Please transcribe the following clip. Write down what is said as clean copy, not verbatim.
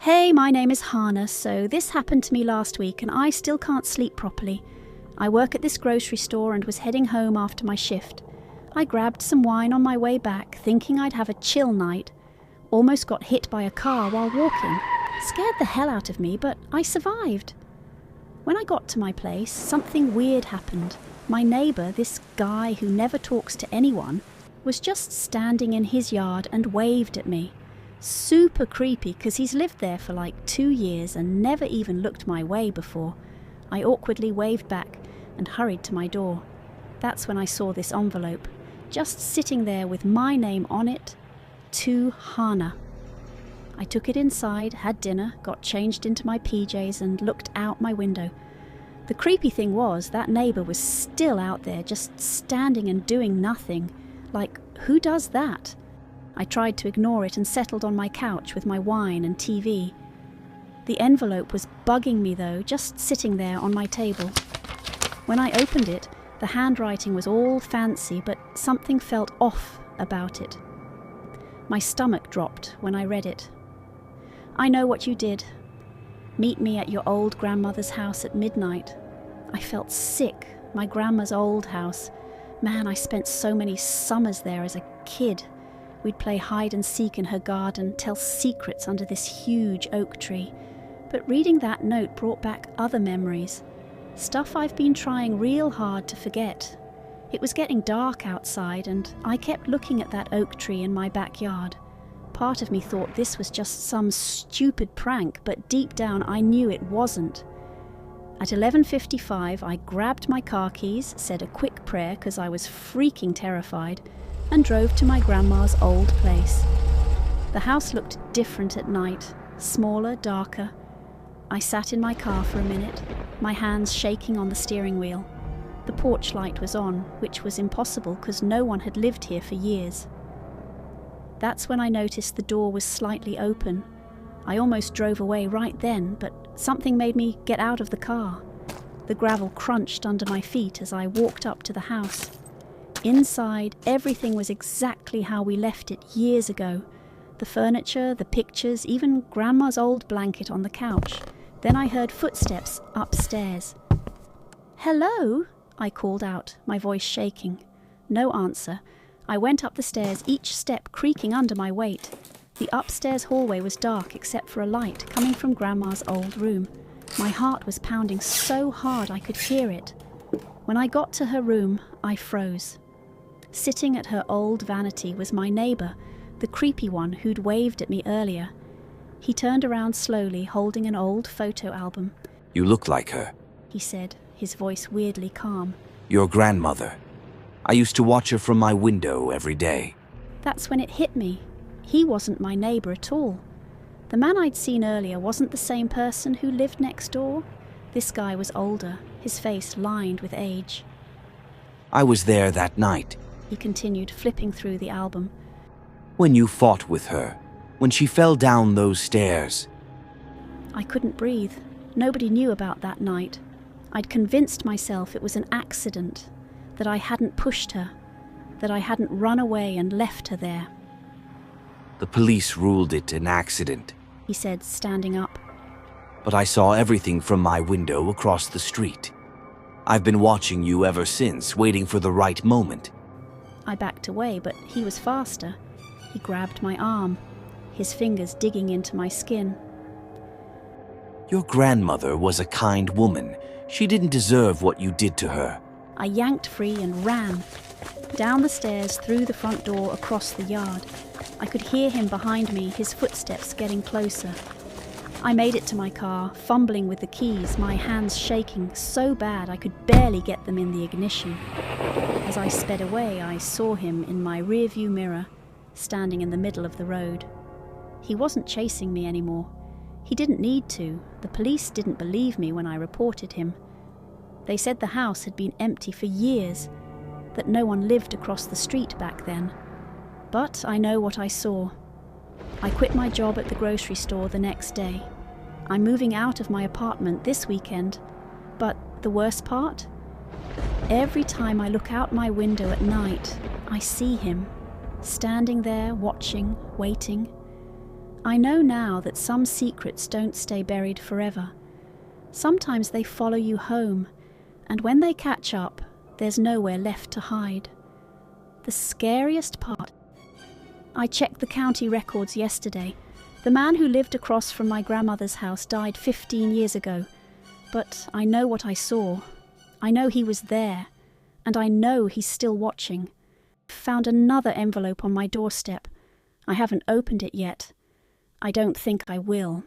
Hey, my name is Hannah, so this happened to me last week and I still can't sleep properly. I work at this grocery store and was heading home after my shift. I grabbed some wine on my way back, thinking I'd have a chill night. Almost got hit by a car while walking. Scared the hell out of me, but I survived. When I got to my place, something weird happened. My neighbour, this guy who never talks to anyone, was just standing in his yard and waved at me. Super creepy, because he's lived there for like 2 years and never even looked my way before. I awkwardly waved back and hurried to my door. That's when I saw this envelope, just sitting there with my name on it, to Hannah. I took it inside, had dinner, got changed into my PJs and looked out my window. The creepy thing was that neighbour was still out there, just standing and doing nothing. Like, who does that? I tried to ignore it and settled on my couch with my wine and TV. The envelope was bugging me though, just sitting there on my table. When I opened it, the handwriting was all fancy, but something felt off about it. My stomach dropped when I read it. I know what you did. Meet me at your old grandmother's house at midnight. I felt sick. My grandma's old house. Man, I spent so many summers there as a kid. We'd play hide and seek in her garden, tell secrets under this huge oak tree. But reading that note brought back other memories. Stuff I've been trying real hard to forget. It was getting dark outside and I kept looking at that oak tree in my backyard. Part of me thought this was just some stupid prank, but deep down I knew it wasn't. At 11:55 I grabbed my car keys, said a quick prayer because I was freaking terrified, and drove to my grandma's old place. The house looked different at night, smaller, darker. I sat in my car for a minute, my hands shaking on the steering wheel. The porch light was on, which was impossible because no one had lived here for years. That's when I noticed the door was slightly open. I almost drove away right then, but something made me get out of the car. The gravel crunched under my feet as I walked up to the house. Inside, everything was exactly how we left it years ago. The furniture, the pictures, even Grandma's old blanket on the couch. Then I heard footsteps upstairs. "Hello?" I called out, my voice shaking. No answer. I went up the stairs, each step creaking under my weight. The upstairs hallway was dark except for a light coming from Grandma's old room. My heart was pounding so hard I could hear it. When I got to her room, I froze. Sitting at her old vanity was my neighbour, the creepy one who'd waved at me earlier. He turned around slowly, holding an old photo album. "You look like her," he said, his voice weirdly calm. "Your grandmother. I used to watch her from my window every day." That's when it hit me. He wasn't my neighbour at all. The man I'd seen earlier wasn't the same person who lived next door. This guy was older, his face lined with age. "I was there that night," he continued, flipping through the album. "when you fought with her, when she fell down those stairs." I couldn't breathe. Nobody knew about that night. I'd convinced myself it was an accident, that I hadn't pushed her, that I hadn't run away and left her there. "The police ruled it an accident," he said, standing up. "but I saw everything from my window across the street. I've been watching you ever since, waiting for the right moment." I backed away, but he was faster. He grabbed my arm, his fingers digging into my skin. "Your grandmother was a kind woman. She didn't deserve what you did to her." I yanked free and ran. Down the stairs, through the front door, across the yard. I could hear him behind me, his footsteps getting closer. I made it to my car, fumbling with the keys, my hands shaking so bad I could barely get them in the ignition. As I sped away, I saw him in my rearview mirror, standing in the middle of the road. He wasn't chasing me anymore. He didn't need to. The police didn't believe me when I reported him. They said the house had been empty for years, that no one lived across the street back then. But I know what I saw. I quit my job at the grocery store the next day. I'm moving out of my apartment this weekend. But the worst part? Every time I look out my window at night, I see him, standing there, watching, waiting. I know now that some secrets don't stay buried forever. Sometimes they follow you home, and when they catch up, there's nowhere left to hide. The scariest part. I checked the county records yesterday. The man who lived across from my grandmother's house died 15 years ago. But I know what I saw. I know he was there. And I know he's still watching. Found another envelope on my doorstep. I haven't opened it yet. I don't think I will.